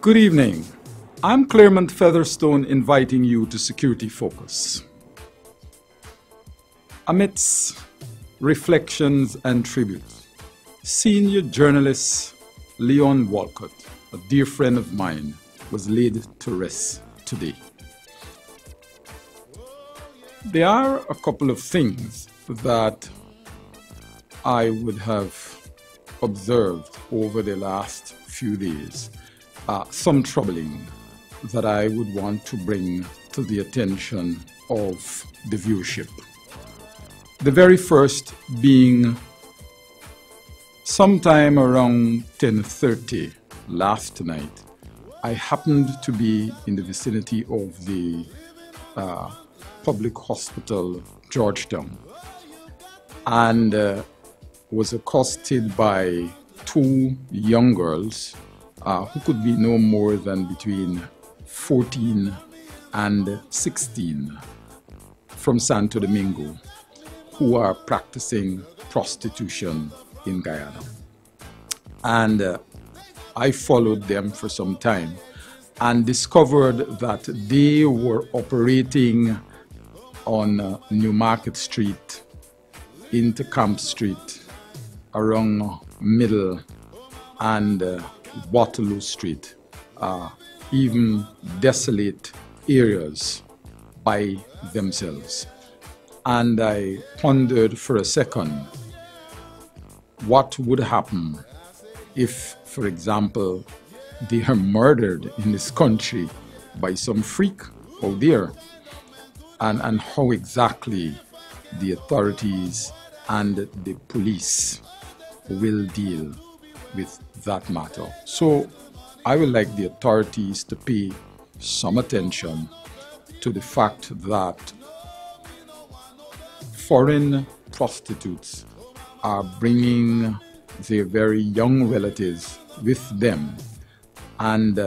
Good evening. I'm Claremont Featherstone inviting you to Security Focus. Amidst reflections and tributes, senior journalist Leon Walcott, a dear friend of mine, was laid to rest today. There are a couple of things that I would have observed over the last few days, some troubling, that I would want to bring to the attention of the viewership. The very first being sometime around 10:30 last night, I happened to be in the vicinity of the public hospital, Georgetown, and was accosted by two young girls who could be no more than between 14 and 16 from Santo Domingo, who are practicing prostitution in Guyana. And I followed them for some time and discovered that they were operating on New Market Street into Camp Street, around Middle and Waterloo Street, even desolate areas by themselves. And I pondered for a second what would happen if, for example, they are murdered in this country by some freak out there, and how exactly the authorities and the police will deal with that matter. So I would like the authorities to pay some attention to the fact that foreign prostitutes are bringing their very young relatives with them, and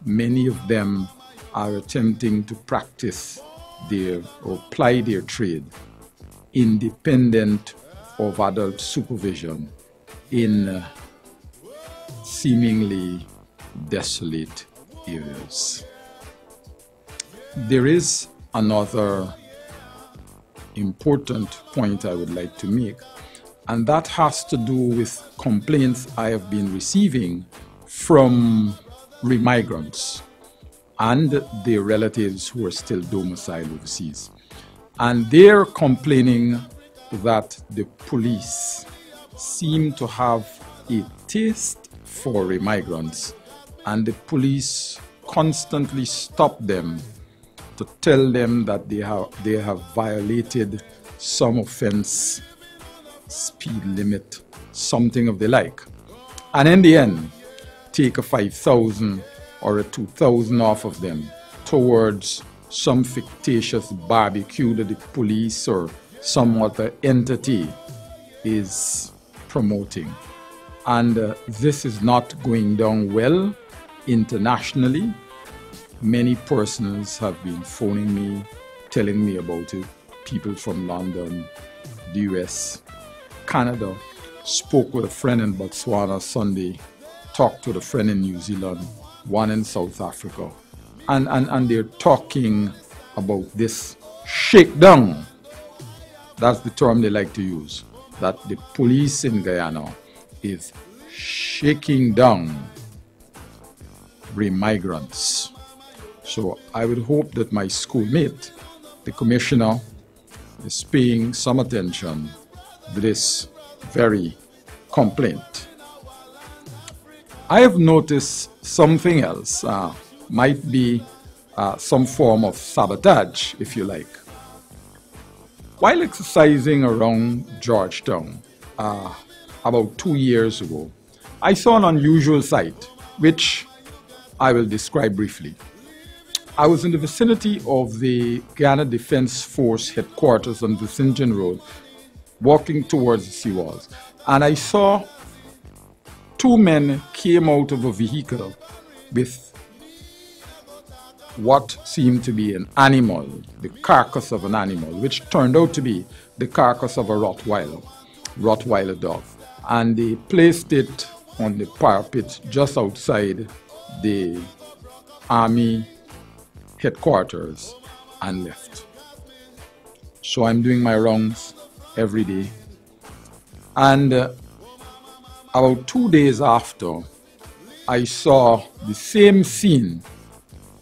many of them are attempting to practice or ply their trade independent of adult supervision in seemingly desolate areas. There is another important point I would like to make, and that has to do with complaints I have been receiving from remigrants and their relatives who are still domiciled overseas. And they're complaining that the police seem to have a taste for remigrants, and the police constantly stop them to tell them that they have violated some offense, speed limit, something of the like, and in the end take a 5,000 or a 2,000 off of them towards some fictitious barbecue that the police or some other entity is promoting. And this is not going down well internationally. Many persons have been phoning me, telling me about it. People from London, the US, Canada. Spoke with a friend in Botswana Sunday, talked with a friend in New Zealand, one in South Africa. And they're talking about this shakedown. That's the term they like to use. That the police in Guyana is shaking down remigrants. So I would hope that my schoolmate, the commissioner, is paying some attention to this very complaint. I have noticed something else, might be some form of sabotage, if you like. While exercising around Georgetown about 2 years ago, I saw an unusual sight, which I will describe briefly. I was in the vicinity of the Guyana Defense Force headquarters on Vincentian Road, walking towards the seawalls, and I saw two men came out of a vehicle with what seemed to be an animal, the carcass of an animal, which turned out to be the carcass of a Rottweiler dog. And they placed it on the parapet just outside the Army headquarters and left. So I'm doing my rounds every day. And about 2 days after, I saw the same scene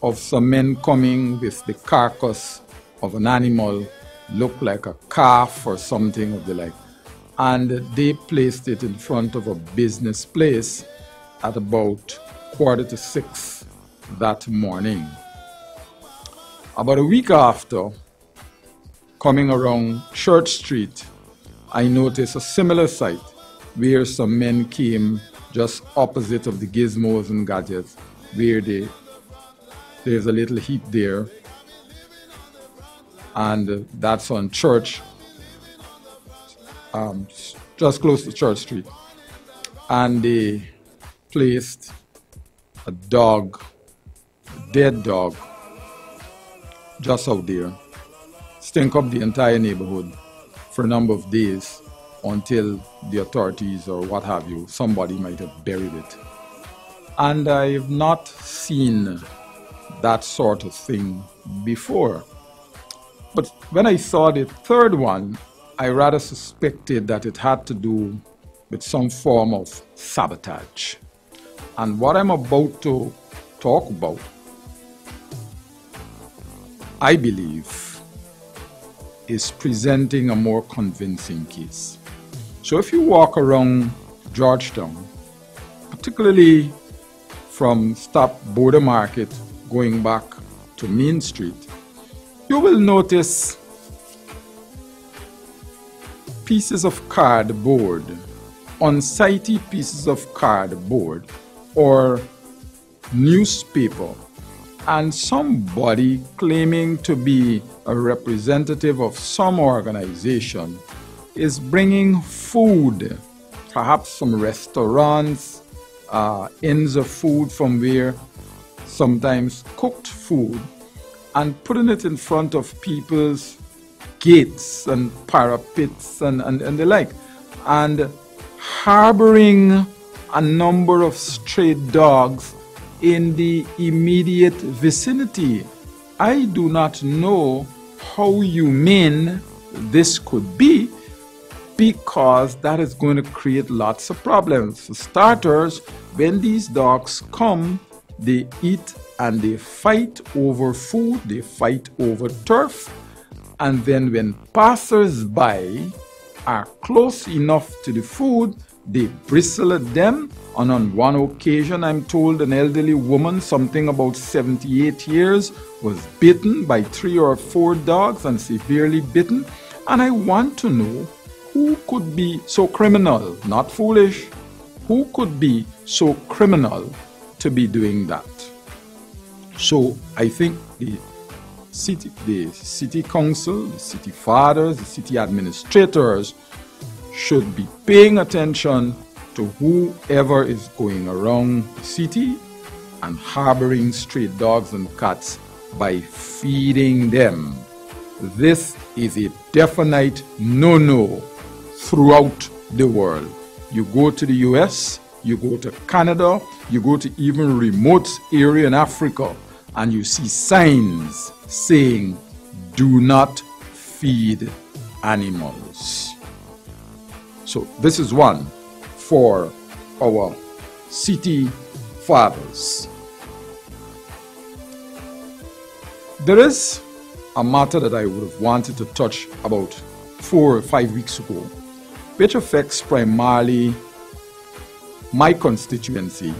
of some men coming with the carcass of an animal, looked like a calf or something of the like. And they placed it in front of a business place at about 5:45 that morning. About a week after, coming around Church Street, I noticed a similar sight where some men came just opposite of the gizmos and gadgets, where there's a little heap there, and that's on Church, just close to Church Street. And they placed a dog, a dead dog, just out there, stink up the entire neighborhood for a number of days until the authorities or what have you, somebody might have buried it. And I've not seen that sort of thing before. But when I saw the third one, I rather suspected that it had to do with some form of sabotage. And what I'm about to talk about, I believe, is presenting a more convincing case. So if you walk around Georgetown, particularly from Stop Border Market going back to Main Street, you will notice pieces of cardboard, unsightly pieces of cardboard or newspaper, and somebody claiming to be a representative of some organization is bringing food, perhaps some restaurants, ends of food from where, sometimes cooked food, and putting it in front of people's gates and parapets and the like, and harboring a number of stray dogs in the immediate vicinity. I do not know how humane this could be, because that is going to create lots of problems. For starters, when these dogs come, they eat and they fight over food, they fight over turf, and then when passers-by are close enough to the food, they bristle at them. And on one occasion, I'm told an elderly woman, something about 78 years, was bitten by 3 or 4 dogs and severely bitten. And I want to know, who could be so criminal, not foolish, who could be so criminal to be doing that? So I think the city council, the city fathers, the city administrators should be paying attention to whoever is going around the city and harboring stray dogs and cats by feeding them. This is a definite no-no throughout the world. You go to the US, you go to Canada, you go to even remote area in Africa, and you see signs saying, do not feed animals. So this is one for our city fathers. There is a matter that I would have wanted to touch about 4 or 5 weeks ago, which affects primarily my constituency,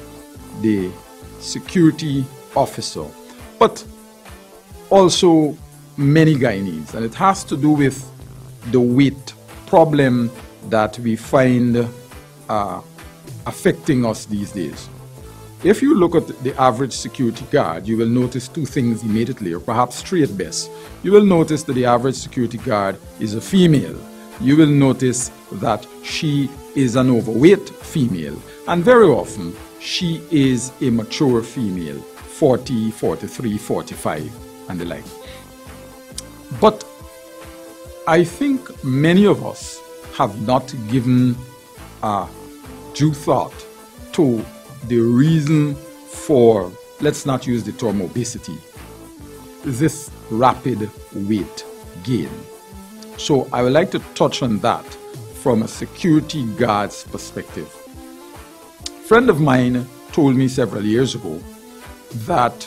the security officer, but also many Guyanese, and it has to do with the weight problem that we find affecting us these days. If you look at the average security guard, you will notice 2 things immediately, or perhaps 3 at best. You will notice that the average security guard is a female. You will notice that she is an overweight female, and very often she is a mature female, 40, 43, 45, and the like. But I think many of us have not given due thought to the reason for, let's not use the term obesity, this rapid weight gain. So I would like to touch on that from a security guard's perspective. A friend of mine told me several years ago that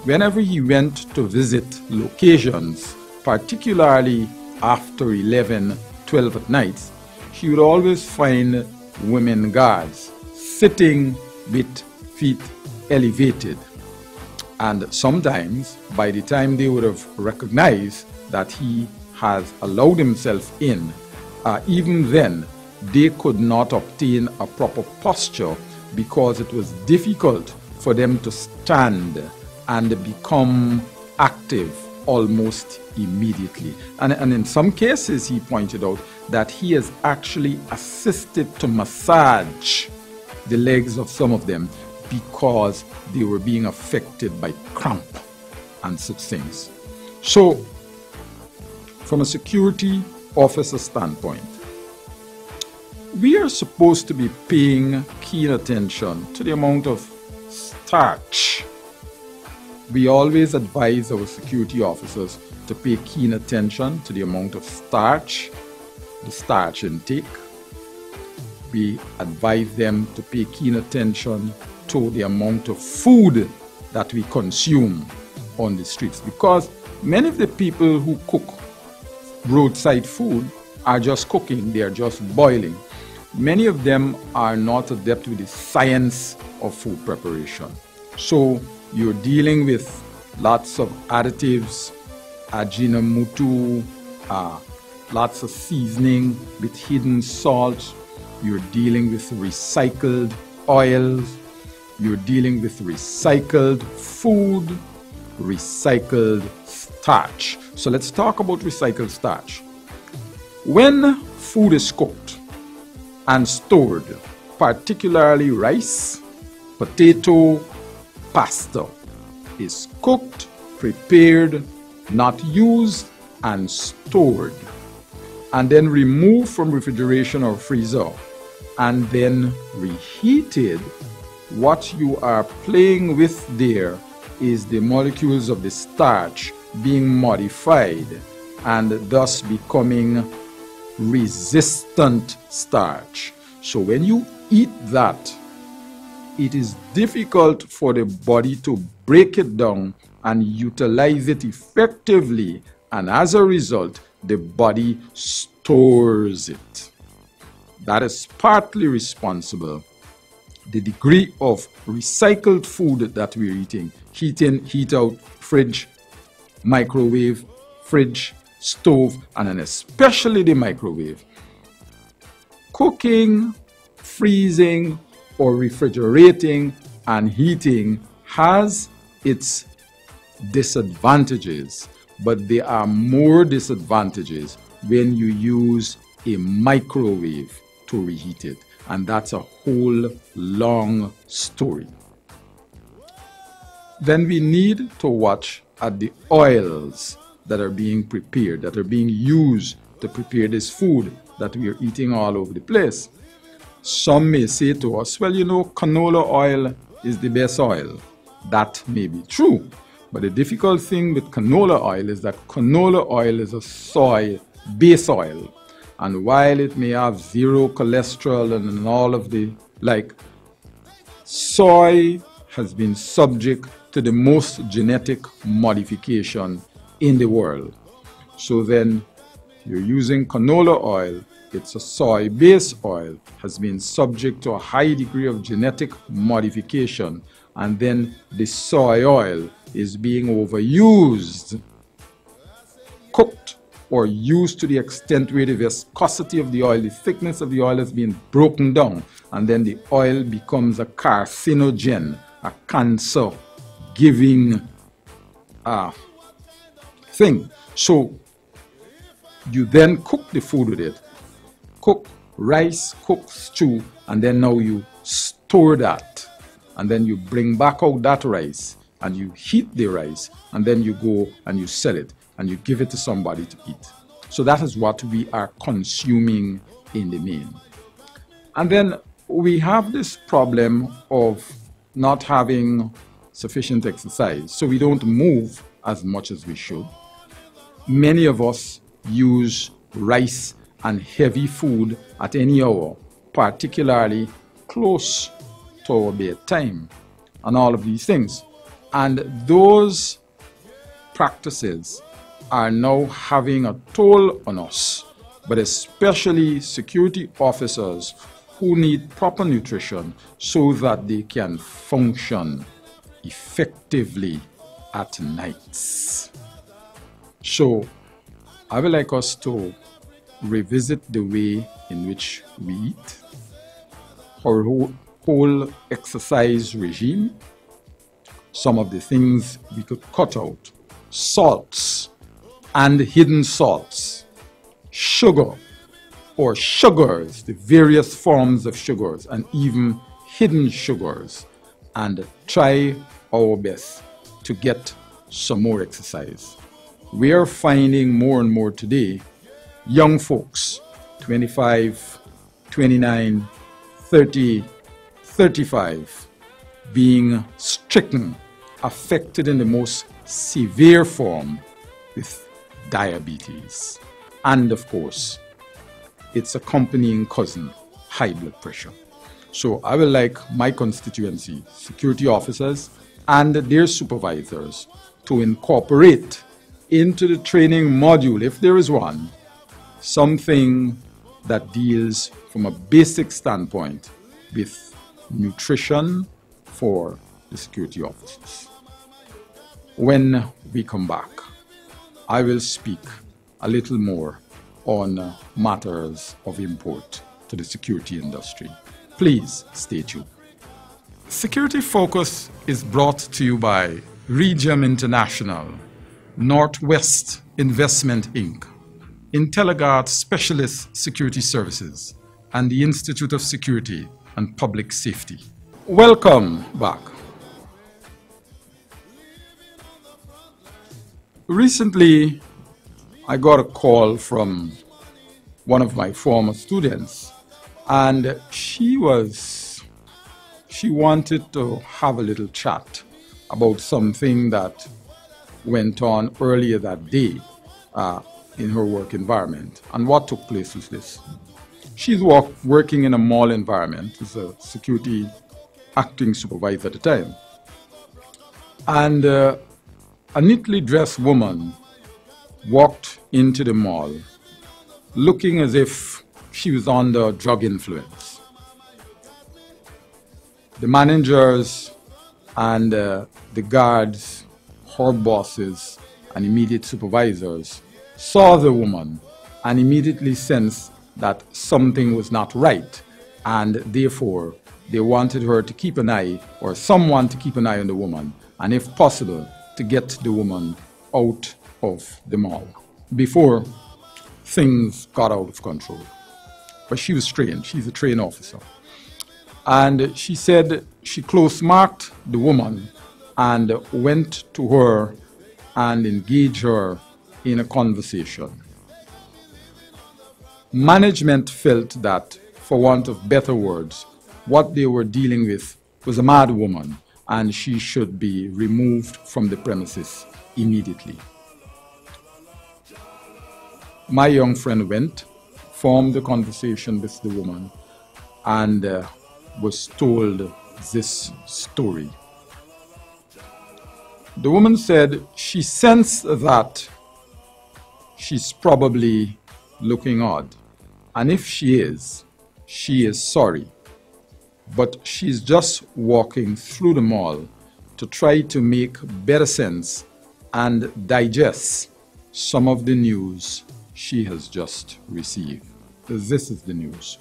whenever he went to visit locations, particularly after 11, 12 at night, he would always find women guards sitting with feet elevated. And sometimes, by the time they would have recognized that he has allowed himself in, even then, they could not obtain a proper posture because it was difficult for them to stand and become active almost immediately. And in some cases, he pointed out that he has actually assisted to massage the legs of some of them because they were being affected by cramp and such things. So, from a security officer standpoint, we are supposed to be paying keen attention to the amount of starch. We always advise our security officers to pay keen attention to the amount of starch, the starch intake. We advise them to pay keen attention to the amount of food that we consume on the streets, because many of the people who cook roadside food are just cooking, they are just boiling. Many of them are not adept with the science of food preparation. So you're dealing with lots of additives, ajinomoto, lots of seasoning with hidden salt. You're dealing with recycled oils. You're dealing with recycled food, recycled starch. So let's talk about recycled starch. When food is cooked and stored, particularly rice, potato, pasta, is cooked, prepared, not used, and stored, and then removed from refrigeration or freezer, and then reheated, what you are playing with there is the molecules of the starch being modified and thus becoming resistant starch. So when you eat that, it is difficult for the body to break it down and utilize it effectively, and as a result, the body stores it. That is partly responsible. The degree of recycled food that we're eating, heat in, heat out, fridge, microwave, fridge, stove, and then especially the microwave. Cooking, freezing, or refrigerating and heating has its disadvantages, but there are more disadvantages when you use a microwave to reheat it, and that's a whole long story. Then we need to watch at the oils that are being prepared, that are being used to prepare this food that we are eating all over the place. Some may say to us, well, you know, canola oil is the best oil. That may be true. But the difficult thing with canola oil is that canola oil is a soy base oil. And while it may have zero cholesterol and all of the like, soy has been subject to the most genetic modification in the world. So then you're using canola oil, it's a soy-based oil, has been subject to a high degree of genetic modification, and then the soy oil is being overused, cooked or used to the extent where the viscosity of the oil, the thickness of the oil is being broken down, and then the oil becomes a carcinogen, a cancer-giving thing. So you then cook the food with it. Cook rice, cook stew, and then now you store that. And then you bring back out that rice and you heat the rice, and then you go and you sell it and you give it to somebody to eat. So that is what we are consuming in the main. And then we have this problem of not having sufficient exercise, so we don't move as much as we should. Many of us use rice and heavy food at any hour, particularly close to our bedtime, and all of these things. And those practices are now having a toll on us, but especially security officers who need proper nutrition so that they can function effectively at nights. So I would like us to revisit the way in which we eat, our whole exercise regime, some of the things we could cut out, salts and hidden salts, sugar or sugars, the various forms of sugars and even hidden sugars, and try our best to get some more exercise. We are finding more and more today young folks, 25, 29, 30, 35, being stricken, affected in the most severe form with diabetes. And of course, its accompanying cousin, high blood pressure. So I would like my constituency, security officers and their supervisors, to incorporate into the training module, if there is one, something that deals from a basic standpoint with nutrition for the security officers. When we come back, I will speak a little more on matters of import to the security industry. Please stay tuned. Security Focus is brought to you by Regium International, Northwest Investment Inc., IntelliGuard Specialist Security Services, and the Institute of Security and Public Safety. Welcome back. Recently, I got a call from one of my former students, and she wanted to have a little chat about something that went on earlier that day in her work environment. And what took place was this. She's working in a mall environment as a security acting supervisor at the time. And a neatly dressed woman walked into the mall looking as if she was under drug influence. The managers and the guards, her bosses and immediate supervisors saw the woman and immediately sensed that something was not right, and therefore they wanted her to keep an eye, or someone to keep an eye on the woman, and if possible to get the woman out of the mall before things got out of control. But she was trained, she's a trained officer. And she said she close marked the woman and went to her and engaged her in a conversation. Management felt that, for want of better words, what they were dealing with was a mad woman and she should be removed from the premises immediately. My young friend went, formed a conversation with the woman, and was told this story. The woman said she sensed that she's probably looking odd, and if she is sorry, but she's just walking through the mall to try to make better sense and digest some of the news she has just received. This is the news.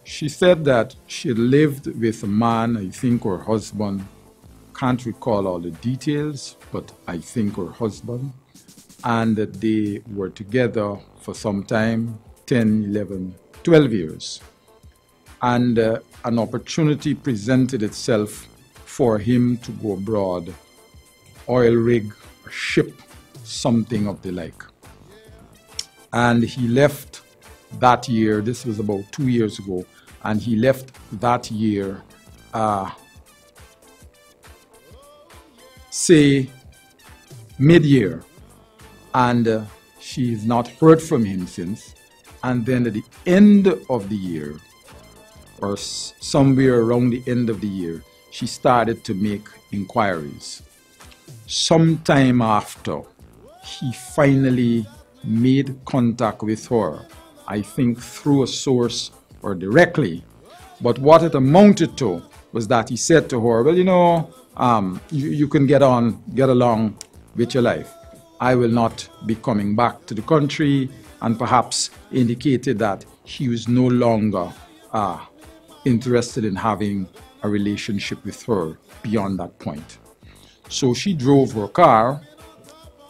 She said that she lived with a man, I think her husband, can't recall all the details, but I think her husband, and that they were together for some time, 10, 11, 12 years. And an opportunity presented itself for him to go abroad, oil rig, a ship, something of the like. And he left that year, this was about 2 years ago, and he left that year say mid-year, and she's not heard from him since. And then at the end of the year, or somewhere around the end of the year, she started to make inquiries. Sometime after, he finally made contact with her, I think through a source or directly. But what it amounted to was that he said to her, well, you know, you can get along with your life. I will not be coming back to the country, and perhaps indicated that he was no longer interested in having a relationship with her beyond that point. So she drove her car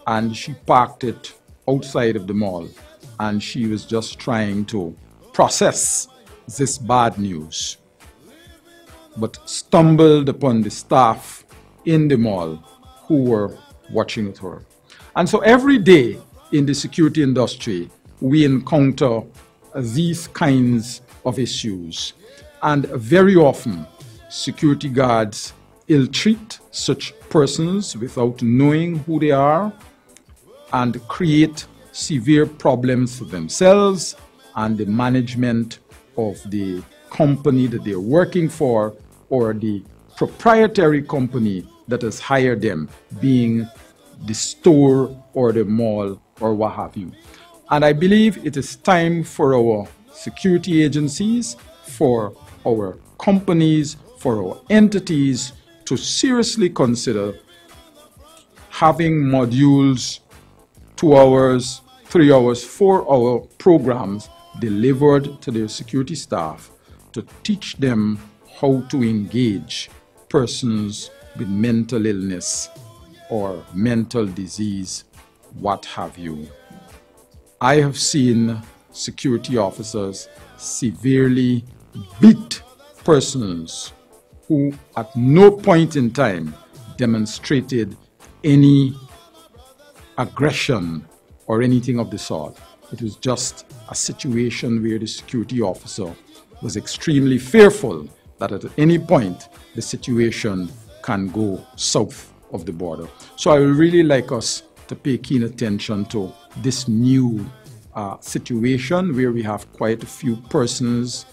and she parked it outside of the mall, and she was just trying to process this bad news, but stumbled upon the staff in the mall who were watching with her. And so every day in the security industry, we encounter these kinds of issues. And very often, security guards ill-treat such persons without knowing who they are, and create severe problems for themselves and the management of the company that they're working for, or the proprietary company that has hired them, being the store or the mall or what have you. And I believe it is time for our security agencies, for our companies, for our entities to seriously consider having modules, 2 hours, 3 hours, 4-hour programs delivered to their security staff to teach them how to engage persons with mental illness or mental disease, what have you. I have seen security officers severely beat persons who at no point in time demonstrated any aggression or anything of the sort. It was just a situation where the security officer was extremely fearful that at any point the situation can go south of the border. So I would really like us to pay keen attention to this new situation where we have quite a few persons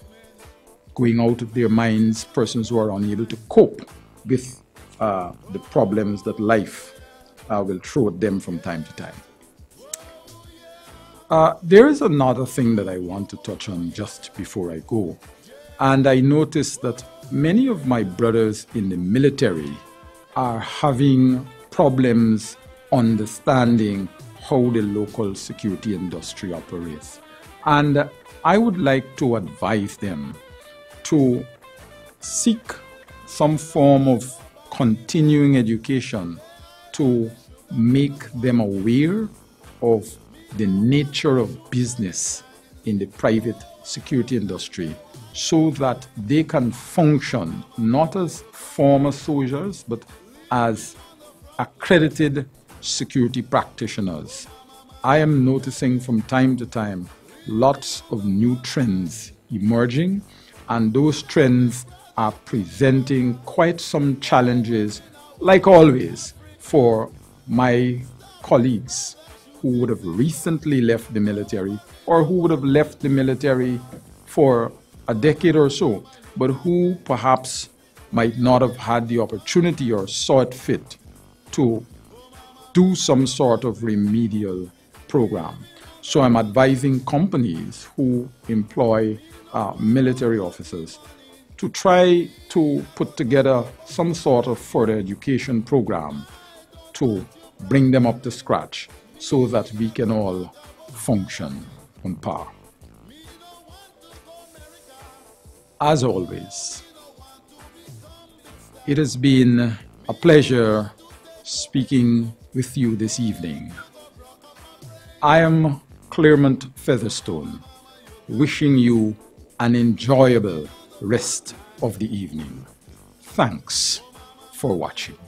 going out of their minds, persons who are unable to cope with the problems that life will throw at them from time to time. There is another thing that I want to touch on just before I go. And I noticed that many of my brothers in the military are having problems understanding how the local security industry operates. And I would like to advise them to seek some form of continuing education to make them aware of the nature of business in the private security industry, so that they can function not as former soldiers but as accredited security practitioners. I am noticing from time to time lots of new trends emerging, and those trends are presenting quite some challenges, like always, for my colleagues who would have recently left the military, or who would have left the military for a decade or so, but who perhaps might not have had the opportunity or saw it fit to do some sort of remedial program. So I'm advising companies who employ military officers to try to put together some sort of further education program to bring them up to scratch, so that we can all function on par. As always, it has been a pleasure speaking with you this evening. I am Claremont Featherstone, wishing you an enjoyable rest of the evening. Thanks for watching.